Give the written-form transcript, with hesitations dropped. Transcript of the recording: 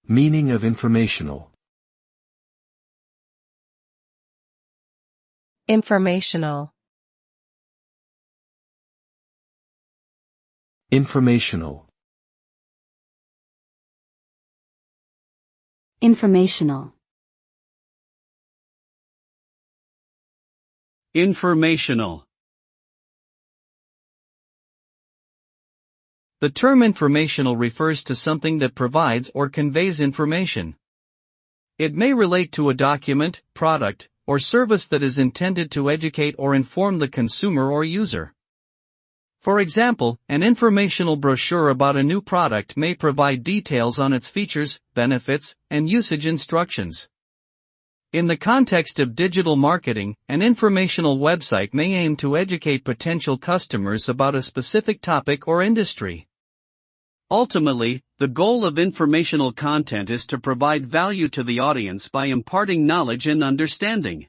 Meaning of informational. Informational. Informational. Informational. Informational. The term informational refers to something that provides or conveys information. It may relate to a document, product, or service that is intended to educate or inform the consumer or user. For example, an informational brochure about a new product may provide details on its features, benefits, and usage instructions. In the context of digital marketing, an informational website may aim to educate potential customers about a specific topic or industry. Ultimately, the goal of informational content is to provide value to the audience by imparting knowledge and understanding.